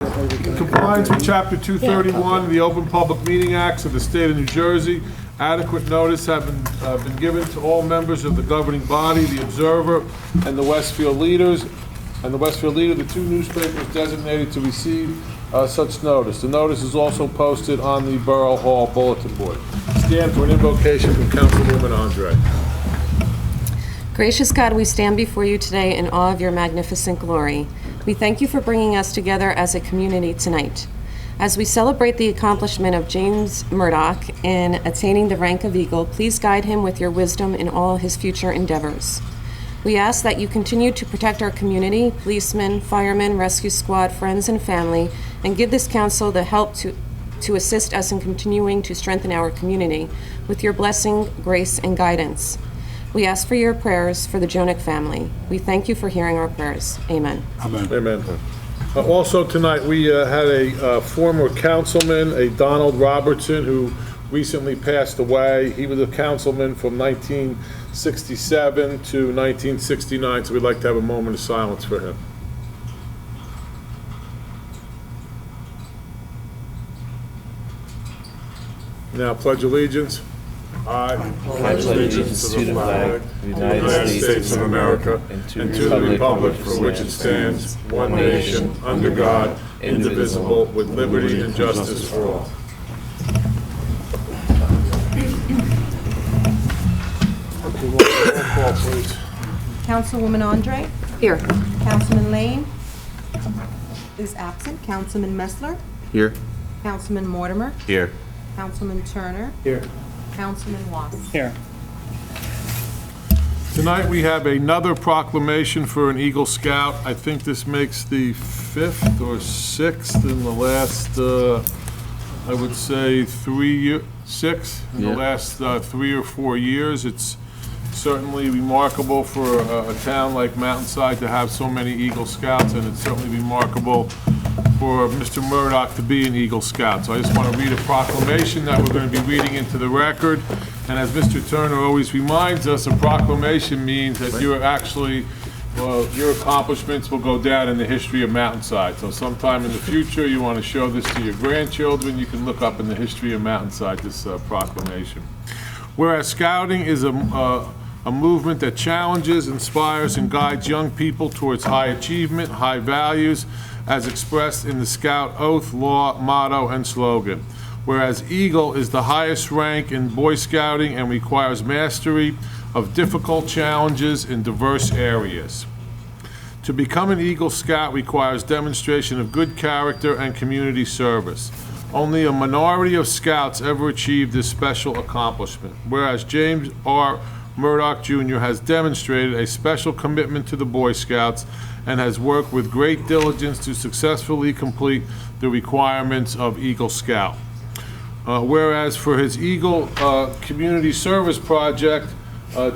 In compliance with Chapter 231 of the Open Public Meeting Acts of the State of New Jersey, adequate notice have been given to all members of the governing body, the Observer, and the Westfield Leaders, the two newspapers designated to receive such notice. The notice is also posted on the Borough Hall bulletin board. Stand for an invocation from Councilwoman Andre. Gracious God, we stand before you today in awe of your magnificent glory. We thank you for bringing us together as a community tonight. As we celebrate the accomplishment of James Murdoch in attaining the rank of Eagle, please guide him with your wisdom in all his future endeavors. We ask that you continue to protect our community, policemen, firemen, rescue squad, friends, and family, and give this council the help to assist us in continuing to strengthen our community with your blessing, grace, and guidance. We ask for your prayers for the Jonick family. We thank you for hearing our prayers. Amen. Amen. Amen. Also tonight, we had a former councilman, a Donald Robertson, who recently passed away. He was a councilman from 1967 to 1969, so we'd like to have a moment of silence for him. Now, pledge allegiance. I pledge allegiance to the flag of the United States of America and to the republic for which it stands, one nation, under God, indivisible, with liberty and justice for all. Roll call, please. Councilwoman Andre? Here. Councilman Lane? Is absent. Councilman Messler? Here. Councilman Mortimer? Here. Councilman Turner? Here. Councilman Wass? Here. Tonight, we have another proclamation for an Eagle Scout. I think this makes the 5th or 6th in the last, I would say, 6 in the last 3 or 4 years. It's certainly remarkable for a town like Mountainside to have so many Eagle Scouts, and it's certainly remarkable for Mr. Murdoch to be an Eagle Scout. So I just want to read a proclamation that we're going to be reading into the record. And as Mr. Turner always reminds us, a proclamation means that you're actually, your accomplishments will go down in the history of Mountainside. So sometime in the future, you want to show this to your grandchildren, you can look up in the history of Mountainside this proclamation. Whereas scouting is a movement that challenges, inspires, and guides young people towards high achievement, high values, as expressed in the Scout Oath, Law, Motto, and Slogan. Whereas Eagle is the highest rank in Boy Scouting and requires mastery of difficult challenges in diverse areas. To become an Eagle Scout requires demonstration of good character and community service. Only a minority of Scouts ever achieved this special accomplishment. Whereas James R. Murdoch Jr. has demonstrated a special commitment to the Boy Scouts and has worked with great diligence to successfully complete the requirements of Eagle Scout. Whereas for his Eagle Community Service Project,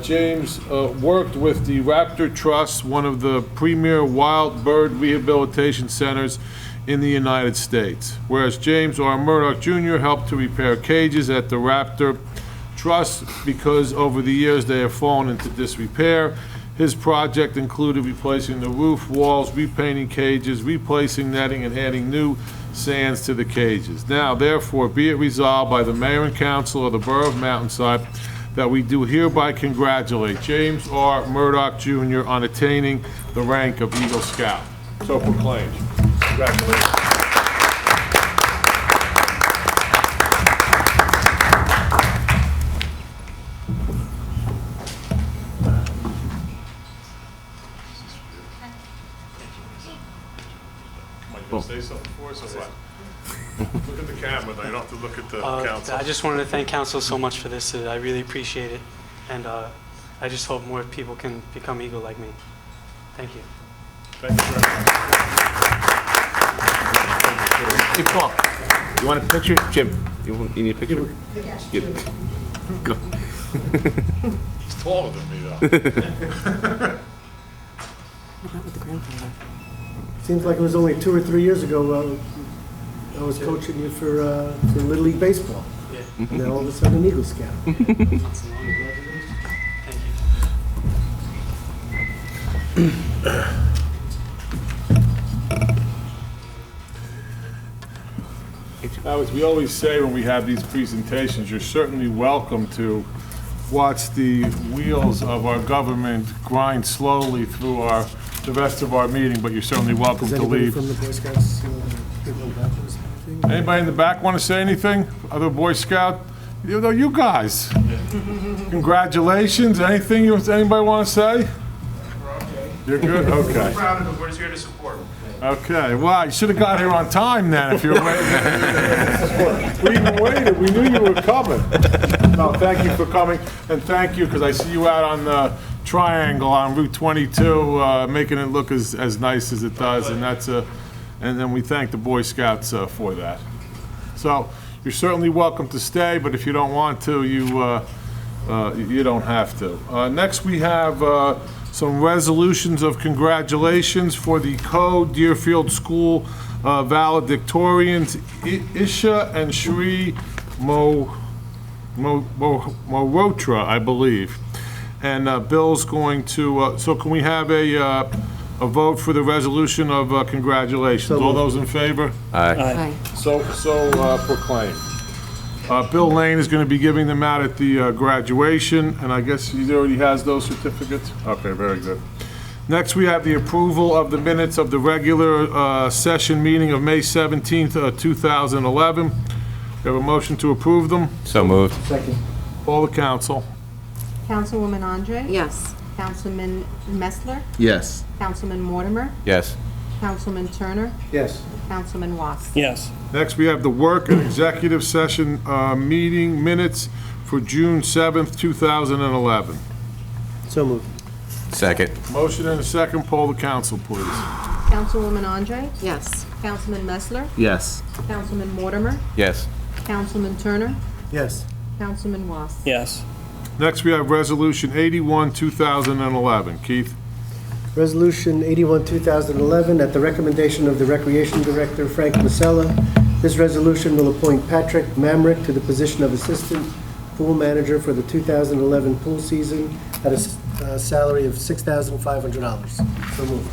James worked with the Raptor Trust, one of the premier wild bird rehabilitation centers in the United States. Whereas James R. Murdoch Jr. helped to repair cages at the Raptor Trust because over the years they have fallen into disrepair. His project included replacing the roof, walls, repainting cages, replacing netting, and adding new sands to the cages. Now, therefore, be it resolved by the Mayor and Council of the Borough of Mountainside that we do hereby congratulate James R. Murdoch Jr. on attaining the rank of Eagle Scout. So proclaimed. Congratulations. Say something for us or what? Look at the camera, though. You don't have to look at the council. I just wanted to thank council so much for this. I really appreciate it. And I just hope more people can become Eagle like me. Thank you. Thank you very much. Hey, Paul, you want a picture? Jim, you need a picture? Yeah. Go. He's taller than me, though. Seems like it was only 2 or 3 years ago I was coaching you for Little League Baseball. Yeah. And then all of a sudden, an Eagle Scout. Thank you. As we always say when we have these presentations, you're certainly welcome to watch the wheels of our government grind slowly through the rest of our meeting, but you're certainly welcome Does to anybody leave. from the Boy Scouts, people in the back want to say anything? Anybody in the back want to say anything? Other Boy Scout? You guys. Congratulations. Anybody want to say? You're good? Okay. Proud of him, we're just here to support him. Okay, well, you should have got here on time then if you were waiting. We even waited, we knew you were coming. No, thank you for coming, and thank you, because I see you out on the triangle on Route 22, making it look as nice as it does, and and then we thank the Boy Scouts for that. So, you're certainly welcome to stay, but if you don't want to, you don't have to. Next, we have some resolutions of congratulations for the Co-Deerfield School valedictorians, Isha and Shri Morotra, I believe. And Bill's going to, so can we have a vote for the resolution of congratulations? So All moved. those in favor? Aye. So proclaimed. Bill Lane is going to be giving them out at the graduation, and I guess he already has those certificates? Okay, very good. Next, we have the approval of the minutes of the regular session meeting of May 17th, 2011. We have a motion to approve them. So moved. Second. All the council. Councilwoman Andre? Yes. Councilman Messler? Yes. Councilman Mortimer? Yes. Councilman Turner? Yes. Councilman Was? Yes. Next, we have the work and executive session meeting minutes for June 7th, 2011. So moved. Second. Motion and a second. Poll the council, please. Councilwoman Andre? Yes. Councilman Messler? Yes. Councilman Mortimer? Yes. Councilman Turner? Yes. Councilman Was? Yes. Next, we have Resolution 81, 2011. Keith? Resolution 81, 2011, at the recommendation of the Recreation Director, Frank Masella, this resolution will appoint Patrick Mamrick to the position of Assistant Pool Manager for the 2011 pool season at a salary of $6,500. So moved.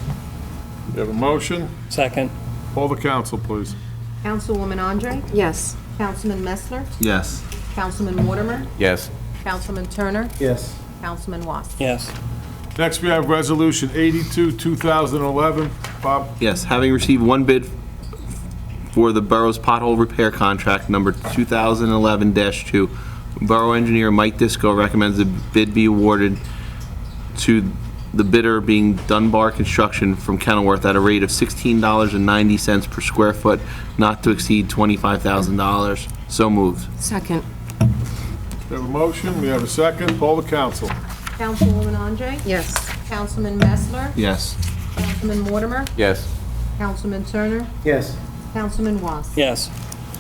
You have a motion? Second. Poll the council, please. Councilwoman Andre? Yes. Councilman Messler? Yes. Councilman Mortimer? Yes. Councilman Turner? Yes. Councilman Was? Yes. Next, we have Resolution 82, 2011. Bob? Yes, having received one bid for the borough's pothole repair contract number 2011-2, Borough Engineer Mike Disco recommends the bid be awarded to the bidder being Dunbar Construction from Kenilworth at a rate of $16.90 per square foot, not to exceed $25,000. So moved. Second. We have a motion, we have a second. Poll the council. Councilwoman Andre? Yes. Councilman Messler? Yes. Councilman Mortimer? Yes. Councilman Turner? Yes. Councilman Was? Yes.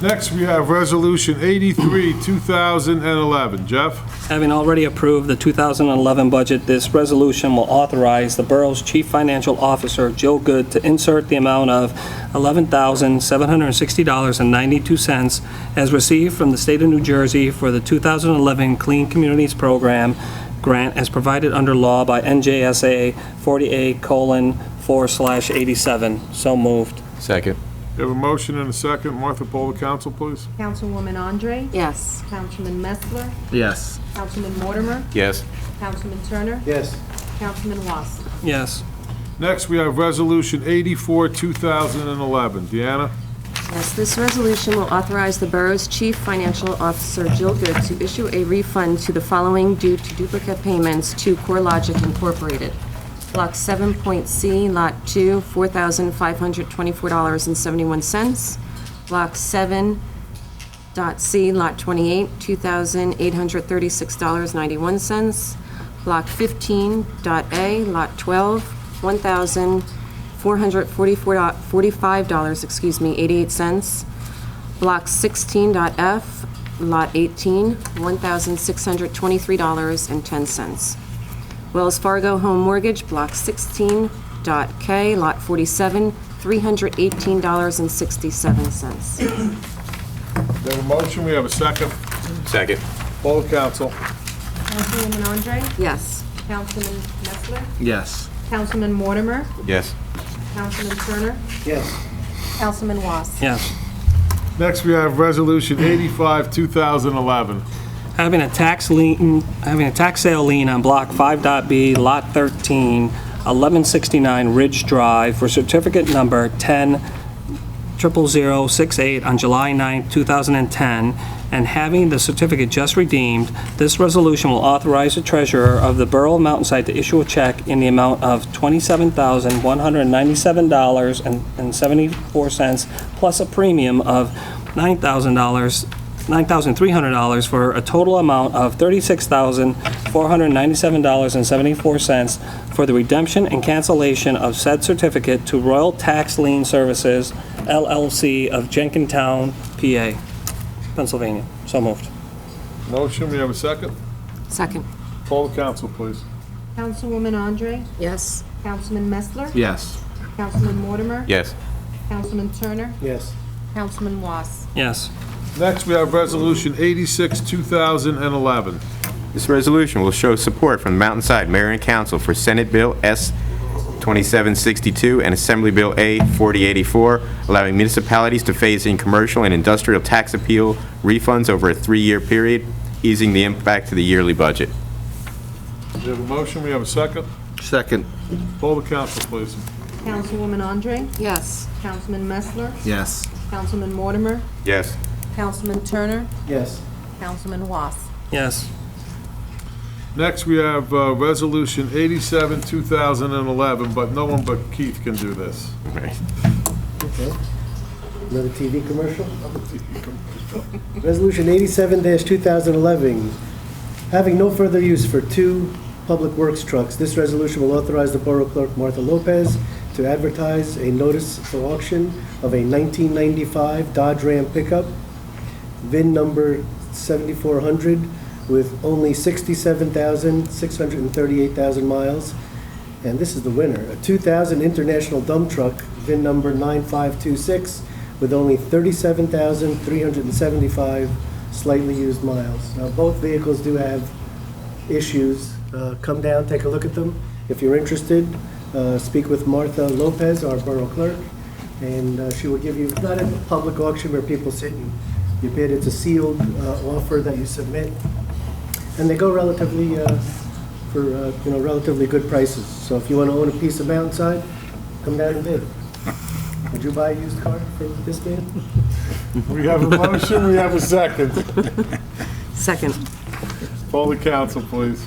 Next, we have Resolution 83, 2011. Jeff? Having already approved the 2011 budget, this resolution will authorize the borough's Chief Financial Officer, Jill Good, to insert the amount of $11,760.92 as received from the state of New Jersey for the 2011 Clean Communities Program grant as provided under law by NJSA 48:4/87. So moved. Second. We have a motion and a second. Martha, poll the council, please. Councilwoman Andre? Yes. Councilman Messler? Yes. Councilman Mortimer? Yes. Councilman Turner? Yes. Councilman Was? Yes. Next, we have Resolution 84, 2011. Deanna? Yes, this resolution will authorize the borough's chief financial officer, Jill Good, to issue a refund to the following due to duplicate payments to CoreLogic Incorporated. Block 7.C, Lot 2, $4,524.71. Block 7.C, Lot 28, $2,836.91. Block 15.A, Lot 12, $1,445, 88 cents. Block 16.F, Lot 18, $1,623.10. Wells Fargo Home Mortgage, Block 16.K, Lot 47, $318.67. We have a motion, we have a second. Second. Poll the council. Councilwoman Andre? Yes. Councilman Messler? Yes. Councilman Mortimer? Yes. Councilman Turner? Yes. Councilman Was? Yes. Next, we have Resolution 85, 2011. Having a tax sale lien on Block 5.B, Lot 13, 1169 Ridge Drive for certificate number 10-00068 on July 9, 2010, and having the certificate just redeemed, this resolution will authorize the treasurer of the Borough of Mountainside to issue a check in the amount of $27,197.74 plus a premium of $9,300 for a total amount of $36,497.74 for the redemption and cancellation of said certificate to Royal Tax Lien Services, LLC of Jenkintown, PA, Pennsylvania. So moved. Motion, we have a second? Second. Poll the council, please. Councilwoman Andre, Yes. Councilman Messler, Yes. Councilman Mortimer, Yes. Councilman Turner, Yes. Councilman Was. Yes. Next, we have Resolution 86, 2011. This resolution will show support from the Mountainside Mayor and Council for Senate Bill S. 2762 and Assembly Bill A. 4084, allowing municipalities to phase in commercial and industrial tax appeal refunds over a 3-year period, easing the impact to the yearly budget. We have a motion, we have a second? Second. Poll the council, please. Councilwoman Andre, Yes. Councilman Messler, Yes. Councilman Mortimer, Yes. Councilman Turner, Yes. Councilman Was. Yes. Next, we have Resolution 87, 2011, but no one but Keith can do this. Right. Okay. Another TV commercial? Resolution 87-2011, having no further use for 2 public works trucks, this resolution will authorize the Borough Clerk Martha Lopez to advertise a notice for auction of a 1995 Dodge Ram pickup, VIN number 7400, with only 67,638,000 miles. And this is the winner, a 2000 International dump truck, VIN number 9526, with only 37,375 slightly used miles. Now, both vehicles do have issues. Come down, take a look at them. If you're interested, speak with Martha Lopez, our Borough Clerk, and she will give you, not a public auction where people sit and you bid, it's a sealed offer that you submit. And they go relatively, for relatively good prices. So if you want to own a piece of Mountainside, come down and bid. Would you buy a used car from this man? We have a motion, we have a second. Second. Poll the council, please.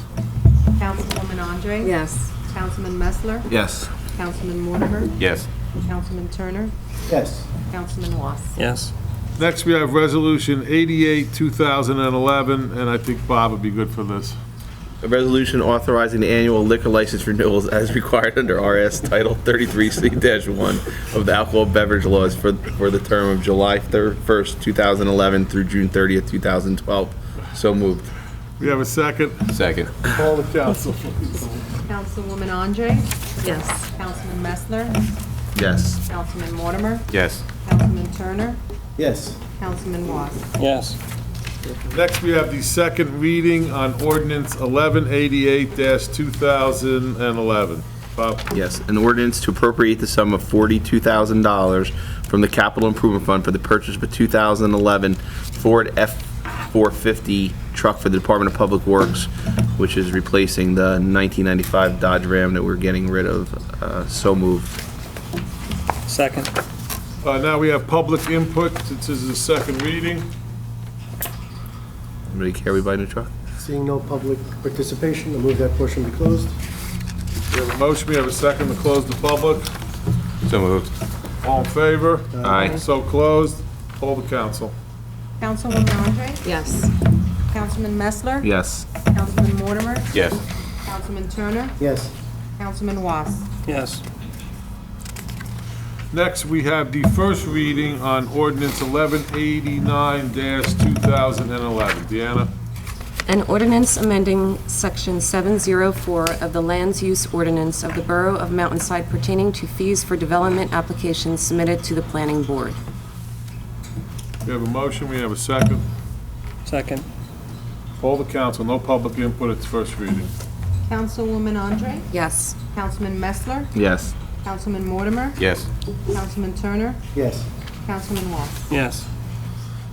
Councilwoman Andre, Yes. Councilman Messler, Yes. Councilman Mortimer, Yes. Councilman Turner, Yes. Councilman Was. Yes. Next, we have Resolution 88, 2011, and I think Bob would be good for this. A resolution authorizing the annual liquor license renewals as required under RS Title 33C-1 of the alcohol beverage laws for the term of July 1st, 2011 through June 30th, 2012. So moved. We have a second. Second. Poll the council, please. Councilwoman Andre, Yes. Councilman Messler, Yes. Councilman Mortimer, Yes. Councilman Turner, Yes. Councilman Was. Yes. Next, we have the second reading on ordinance 1188-2011. Bob? Yes, an ordinance to appropriate the sum of $42,000 from the Capital Improvement Fund for the purchase of a 2011 Ford F-450 truck for the Department of Public Works, which is replacing the 1995 Dodge Ram that we're getting rid of. So moved. Second. Now we have public input. This is the second reading. Anybody care we buy a new truck? Seeing no public participation, I'll move that portion be closed. We have a motion, we have a second to close the public. So moved. All in favor? Aye. So closed. Poll the council. Councilwoman Andre, Yes. Councilman Messler, Yes. Councilman Mortimer, Yes. Councilman Turner, Yes. Councilman Was. Yes. Next, we have the first reading on ordinance 1189-2011. Deanna? An ordinance amending Section 704 of the Lands Use Ordinance of the Borough of Mountainside pertaining to fees for development applications submitted to the Planning Board. We have a motion, we have a second. Second. Poll the council, no public input, it's first reading. Councilwoman Andre, Yes. Councilman Messler, Yes. Councilman Mortimer, Yes. Councilman Turner, Yes. Councilman Was. Yes.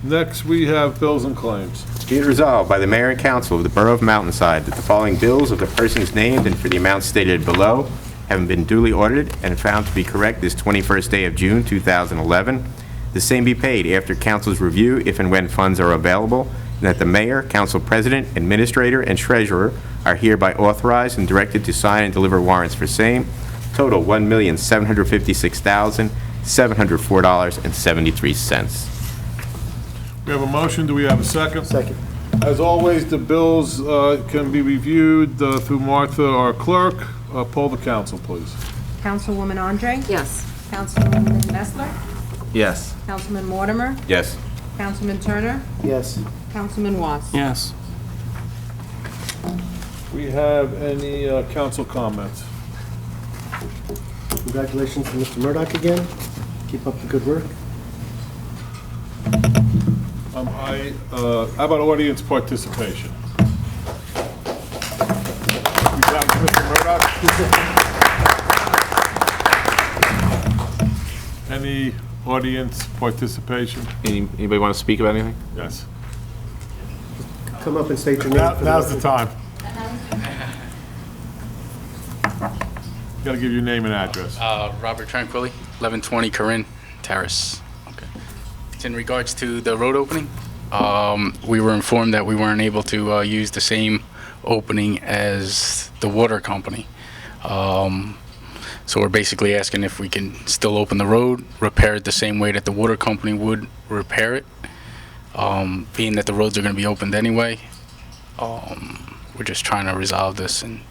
Next, we have bills and claims. Be it resolved by the Mayor and Council of the Borough of Mountainside that the following bills of the persons named and for the amounts stated below, having been duly audited and found to be correct this 21st day of June 2011, the same be paid after council's review if and when funds are available, and that the mayor, council president, administrator, and treasurer are hereby authorized and directed to sign and deliver warrants for same. Total $1,756,704.73. We have a motion, do we have a second? Second. As always, the bills can be reviewed through Martha, our clerk. Poll the council, please. Councilwoman Andre? Yes. Councilwoman Messler? Yes. Councilman Mortimer? Yes. Councilman Turner? Yes. Councilman Was? Yes. We have any council comments? Congratulations to Mr. Murdock again. Keep up the good work. How about audience participation? We got Mr. Murdock? Any audience participation? Anybody want to speak about anything? Yes. Come up and state your name. for Now's the record. time. Got to give your name and address. Robert Tranquilli, 1120 Corinne Terrace. Okay. It's in regards to the road opening. We were informed that we weren't able to use the same opening as the water company. So we're basically asking if we can still open the road, repair it the same way that the water company would repair it. Being that the roads are going to be opened anyway, we're just trying to resolve this and,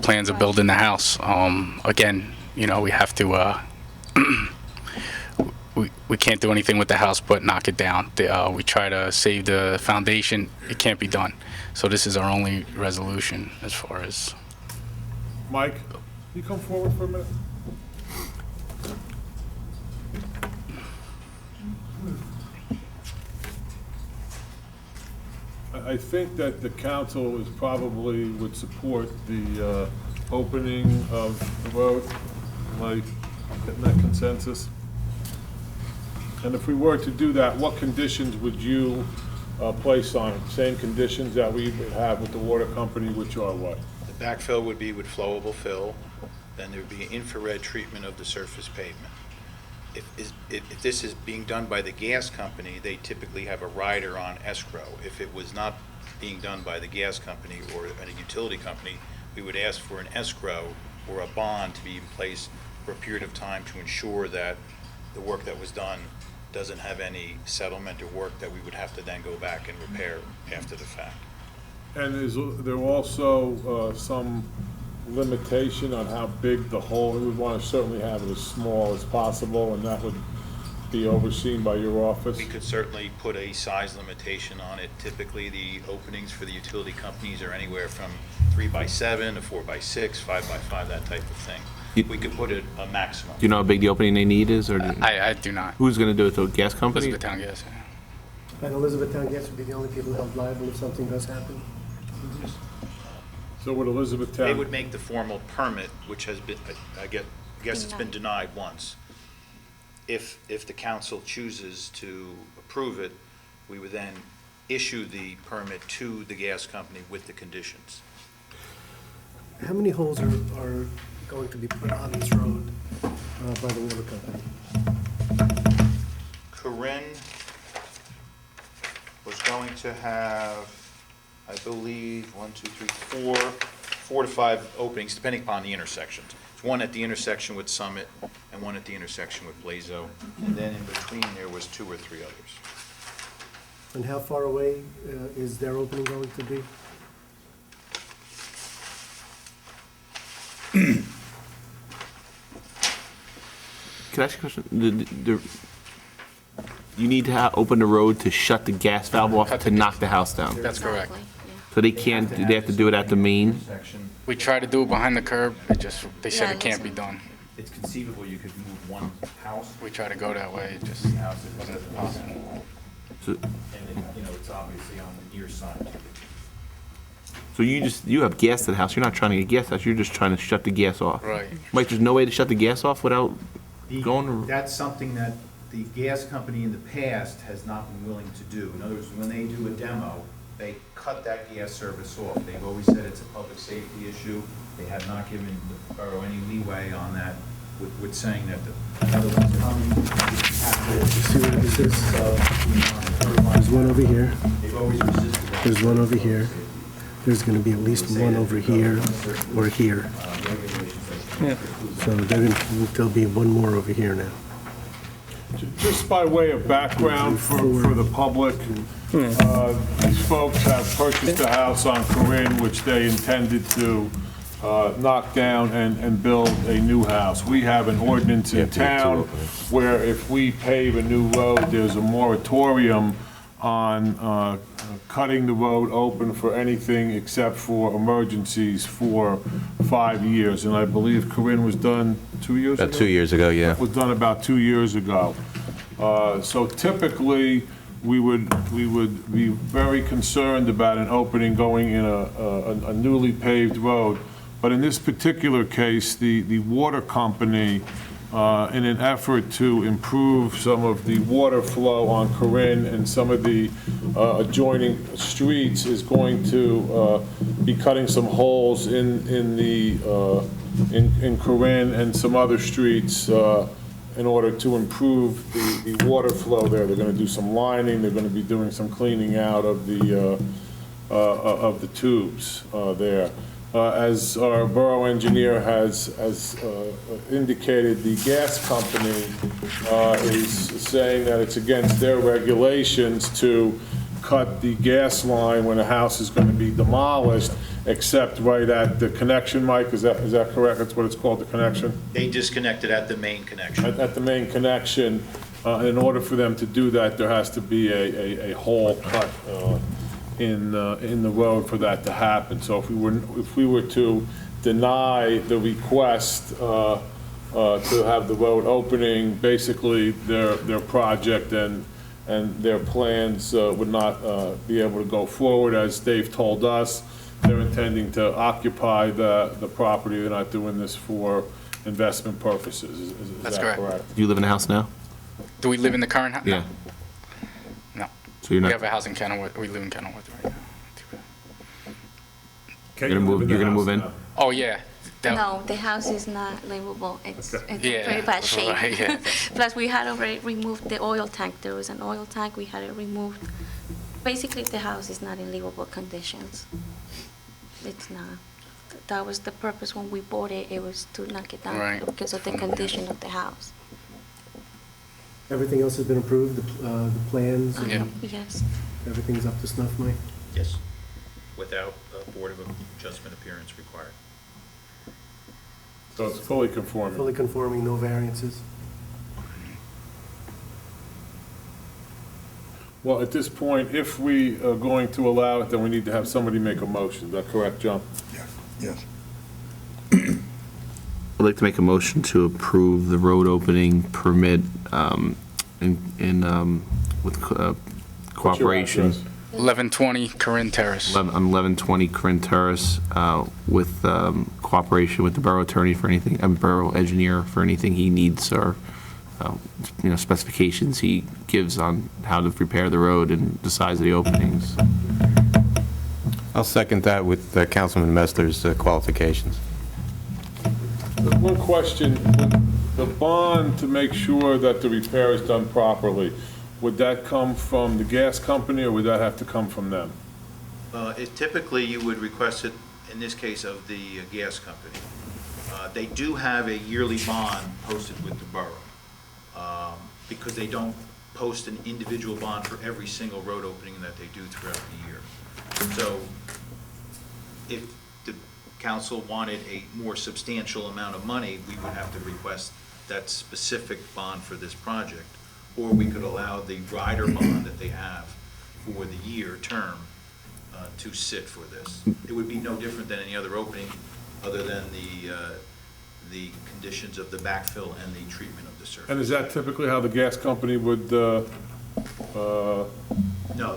plans of building the house. Again, we have to, we can't do anything with the house but knock it down. We try to save the foundation. It can't be done. So this is our only resolution as far as... Mike, you come forward for a minute? I think that the council probably would support the opening of the road. Am I getting that consensus? And if we were to do that, what conditions would you place on it? Same conditions that we would have with the water company, which are what? The backfill would be with flowable fill, then there would be infrared treatment of the surface pavement. If this is being done by the gas company, they typically have a rider on escrow. If it was not being done by the gas company or a utility company, we would ask for an escrow or a bond to be in place for a period of time to ensure that the work that was done doesn't have any settlement or work that we would have to then go back and repair after the fact. And is there also some limitation on how big the hole? We would want to certainly have it as small as possible, and that would be overseen by your office? We could certainly put a size limitation on it. Typically, the openings for the utility companies are anywhere from 3 by 7 to 4 by 6, 5 by 5, that type of thing. We could put it a maximum. Do you know how big the opening they need is, or I do not. who's going to do it? The gas company? Elizabethtown Gas. And Elizabethtown Gas would be the only people held liable if something does happen. So would Elizabethtown? They would make the formal permit, which has been, I guess it's been denied once. If the council chooses to approve it, we would then issue the permit to the gas company with the conditions. How many holes are going to be put on this road by the water company? Corinne was going to have, I believe, 4 to 5 openings, depending upon the intersections. It's one at the intersection with Summit and one at the intersection with Blazo, and then in between there was 2 or 3 others. And how far away is their opening going to be? Can I ask you a question? You need to open the road to shut the gas valve off to knock the house down. That's correct. So they can't, they have to do it at the main? We tried to do it behind the curb, they said it can't be done. It's conceivable you could move one house, We tried to go that way, it just wasn't possible. So and it's obviously on the near side. so you have gas to the house, you're not trying to get gas to the house, you're just trying to shut the gas off. Right. Mike, there's no way to shut the gas off without going? That's something that the gas company in the past has not been willing to do. In other words, when they do a demo, they cut that gas service off. They've always said it's a public safety issue. They have not given the borough any leeway on that, with saying that the, in other words, coming See what this is? There's one over here. They've always resisted that. There's one over here. There's going to be at least one over here or here. Yeah. So there'll be one more over here now. Just by way of background for the public, these folks have purchased a house on Corinne, which they intended to knock down and build a new house. We have an ordinance in town where if we pave a new road, there's a moratorium on cutting the road open for anything except for emergencies for 5 years. And I believe Corinne was done 2 years ago? About 2 years ago, yeah. Was done about 2 years ago. So typically, we would be very concerned about an opening going in a newly paved road. But in this particular case, the water company, in an effort to improve some of the water flow on Corinne and some of the adjoining streets, is going to be cutting some holes in Corinne and some other streets in order to improve the water flow there. They're going to do some lining. They're going to be doing some cleaning out of the tubes there. As our borough engineer has indicated, the gas company is saying that it's against their regulations to cut the gas line when a house is going to be demolished, except right at the connection, Mike, is that correct? That's what it's called, the connection? They disconnected at the main connection. At the main connection. In order for them to do that, there has to be a hole cut in the road for that to happen. So if we were to deny the request to have the road opening, basically their project and their plans would not be able to go forward. As Dave told us, they're intending to occupy the property. They're not doing this for investment purposes. Is That's that correct. Do you live in a house now? Do we live in the current house? Yeah. No. So you're We not, have a house in Kenilworth. We live in Kenilworth right now. Can you're live gonna the move in? house Oh, yeah. No, the house is not livable. It's in Yeah, very bad shape. right, yeah. Plus, we had already removed the oil tank. There was an oil tank. We had it removed. Basically, the house is not in livable conditions. It's not. That was the purpose when we bought it. It was to knock it down Right. because of the condition of the house. Everything else has been approved, the plans? and Yeah. Yes. Everything's up to snuff, Mike? Yes, without a Board of Adjustment appearance required. So it's fully conforming. Fully conforming, no variances? Well, at this point, if we are going to allow it, then we need to have somebody make a motion. Is that correct, John? Yes. I'd like to make a motion to approve the road opening permit with cooperation. What's your address? 1120 Corinne Terrace. On 1120 Corinne Terrace, with cooperation with the borough attorney for anything, borough engineer for anything he needs, or specifications he gives on how to prepare the road and the size of the openings. I'll second that with Councilman Messler's qualifications. One question, the bond to make sure that the repair is done properly, would that come from the gas company, or would that have to come from them? Typically, you would request it, in this case, of the gas company. They do have a yearly bond posted with the borough, because they don't post an individual bond for every single road opening that they do throughout the year. So if the council wanted a more substantial amount of money, we would have to request that specific bond for this project. Or we could allow the rider bond that they have for the year term to sit for this. It would be no different than any other opening, other than the conditions of the backfill and the treatment of the surface. And is that typically how the gas company would, No,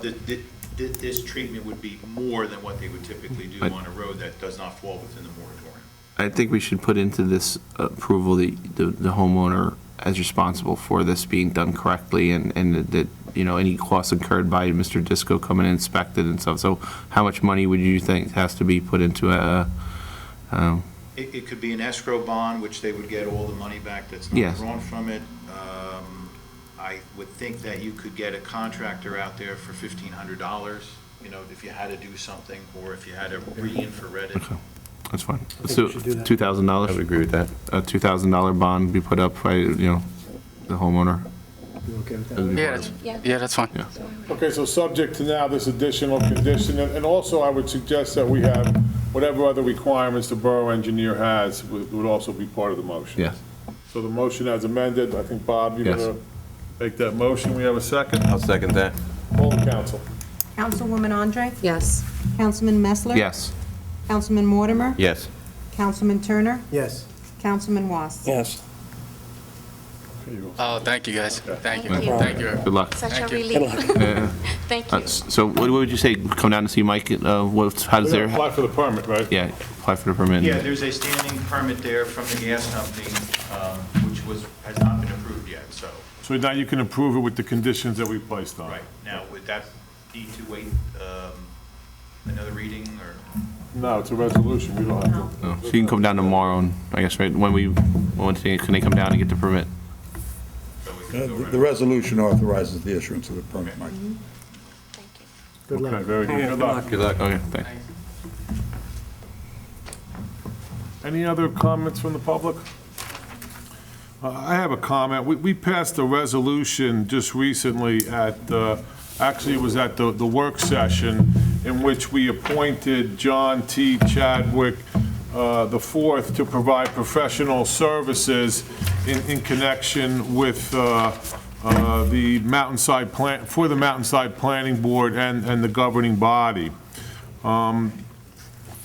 this treatment would be more than what they would typically do on a road that does not fall within the moratorium. I think we should put into this approval the homeowner as responsible for this being done correctly and that, you know, any costs incurred by Mr. Disco coming and inspected and stuff. So how much money would you think has to be put into a, It could be an escrow bond, which they would get all the money back that's not Yes. drawn from it. I would think that you could get a contractor out there for $1,500, you know, if you had to do something, or if you had to re-infrared it. that's fine. think So we should do that. $2,000? I would agree with that. A $2,000 bond be put up by, you know, the homeowner? You okay with that? Yeah, that's fine. Yeah. Okay, so subject to now this additional condition, and also I would suggest that we have whatever other requirements the borough engineer has would also be part of the motion. Yes. So the motion as amended, I think, Bob, you're Yes. going to make that motion. We have a second? I'll second that. All the council. Councilwoman Andre? Yes. Councilman Messler? Yes. Councilman Mortimer? Yes. Councilman Turner? Yes. Councilman Was? Yes. Oh, thank you, guys. Thank you. Thank you. Thank you. Good luck. Such a Thank you. relief. Thank you. So what would you say, come down to see Mike, how does their, Apply for the permit, right? yeah, apply for the permit? Yeah, there's a standing permit there from the gas company, which has not been approved yet, so, So now you can approve it with the conditions that we placed on it. right. Now, would that need to wait another reading, or? No, it's a resolution, we don't have to. No. So you can come down tomorrow, and I guess, right, can they come down and get the permit? The resolution authorizes the issuance of the permit, Mike. Thank you. Good luck. Okay, very good. Good luck. Good luck. Okay, thanks. Any other comments from the public? I have a comment. We passed a resolution just recently at, actually it was at the work session in which we appointed John T. Chadwick the fourth to provide professional services in connection with the Mountainside Plan, for the Mountainside Planning Board and the governing body.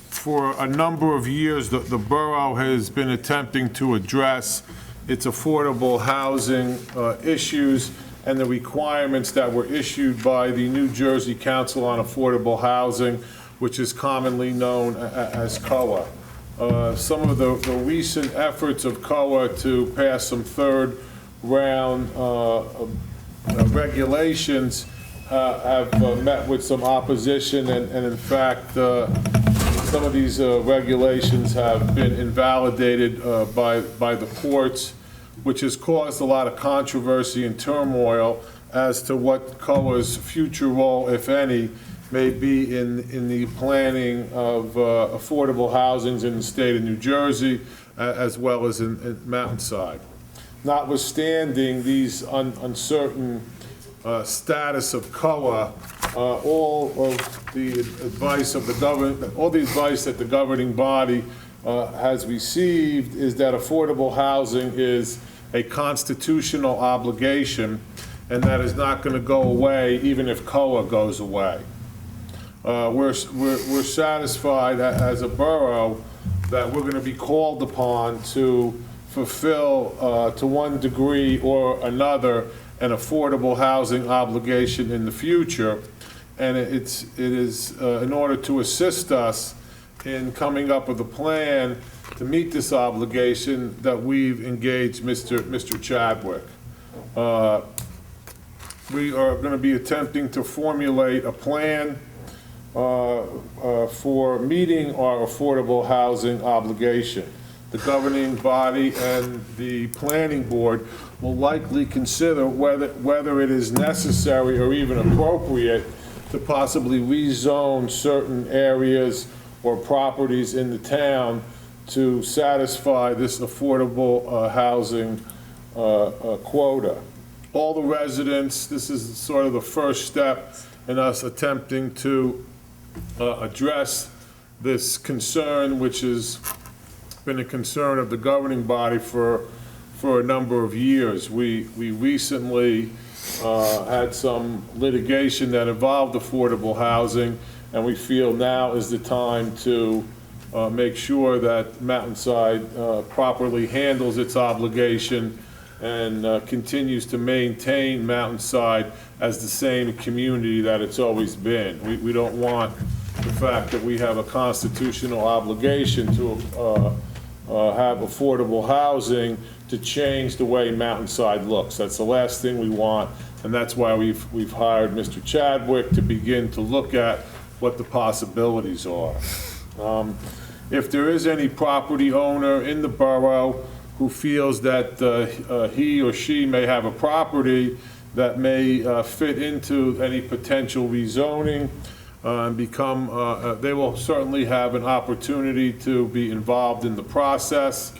For a number of years, the borough has been attempting to address its affordable housing issues and the requirements that were issued by the New Jersey Council on Affordable Housing, which is commonly known as COA. Some of the recent efforts of COA to pass some third-round regulations have met with some opposition, and in fact, some of these regulations have been invalidated by the courts, which has caused a lot of controversy and turmoil as to what COA's future role, if any, may be in the planning of affordable housings in the state of New Jersey, as well as in Mountainside. Notwithstanding these uncertain status of COA, all of the advice of the government, all the advice that the governing body has received is that affordable housing is a constitutional obligation, and that is not going to go away even if COA goes away. We're satisfied as a borough that we're going to be called upon to fulfill, to one degree or another, an affordable housing obligation in the future. And it is in order to assist us in coming up with a plan to meet this obligation that we've engaged Mr. Chadwick. We are going to be attempting to formulate a plan for meeting our affordable housing obligation. The governing body and the planning board will likely consider whether it is necessary or even appropriate to possibly rezone certain areas or properties in the town to satisfy this affordable housing quota. All the residents, this is sort of the first step in us attempting to address this concern, which has been a concern of the governing body for a number of years. We recently had some litigation that involved affordable housing, and we feel now is the time to make sure that Mountainside properly handles its obligation and continues to maintain Mountainside as the same community that it's always been. We don't want the fact that we have a constitutional obligation to have affordable housing to change the way Mountainside looks. That's the last thing we want, and that's why we've hired Mr. Chadwick to begin to look at what the possibilities are. If there is any property owner in the borough who feels that he or she may have a property that may fit into any potential rezoning and become, they will certainly have an opportunity to be involved in the process.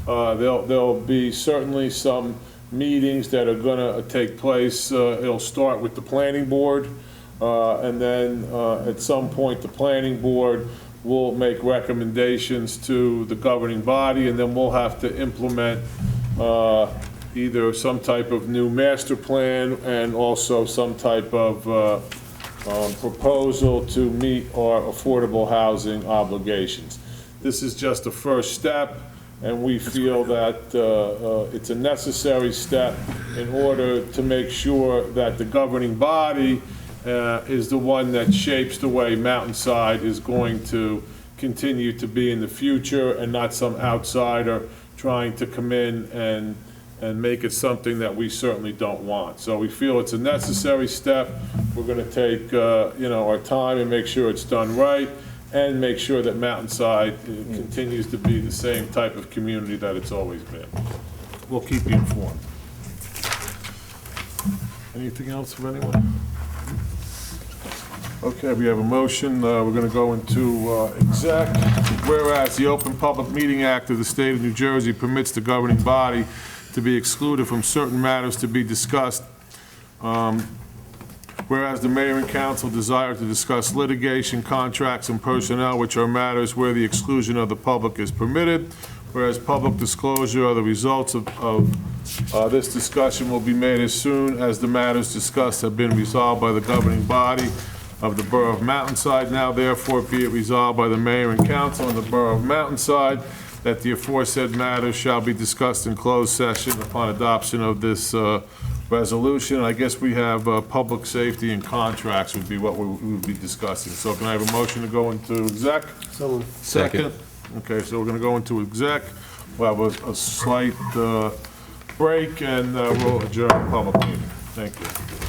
There'll be certainly some meetings that are gonna take place. It'll start with the planning board, and then at some point, the planning board will make recommendations to the governing body, and then we'll have to implement either some type of new master plan and also some type of proposal to meet our affordable housing obligations. This is just a first step, and we feel that it's a necessary step in order to make sure that the governing body is the one that shapes the way Mountainside is going to continue to be in the future, and not some outsider trying to come in and make it something that we certainly don't want. So we feel it's a necessary step. We're gonna take, our time and make sure it's done right, and make sure that Mountainside continues to be the same type of community that it's always been. We'll keep you informed. Anything else from anyone? Okay, we have a motion. We're going to go into exec. Whereas the Open Public Meeting Act of the State of New Jersey permits the governing body to be excluded from certain matters to be discussed. Whereas the mayor and council desire to discuss litigation, contracts, and personnel, which are matters where the exclusion of the public is permitted. Whereas public disclosure of the results of this discussion will be made as soon as the matters discussed have been resolved by the governing body of the Borough of Mountainside. Now therefore be it resolved by the mayor and council in the Borough of Mountainside that the aforesaid matters shall be discussed in closed session upon adoption of this resolution. I guess we have public safety and contracts would be what we would be discussing. So can I have a motion to go into exec? So Second. Okay, so we're going to go into exec. We'll have a slight break, and we'll adjourn the public meeting. Thank you.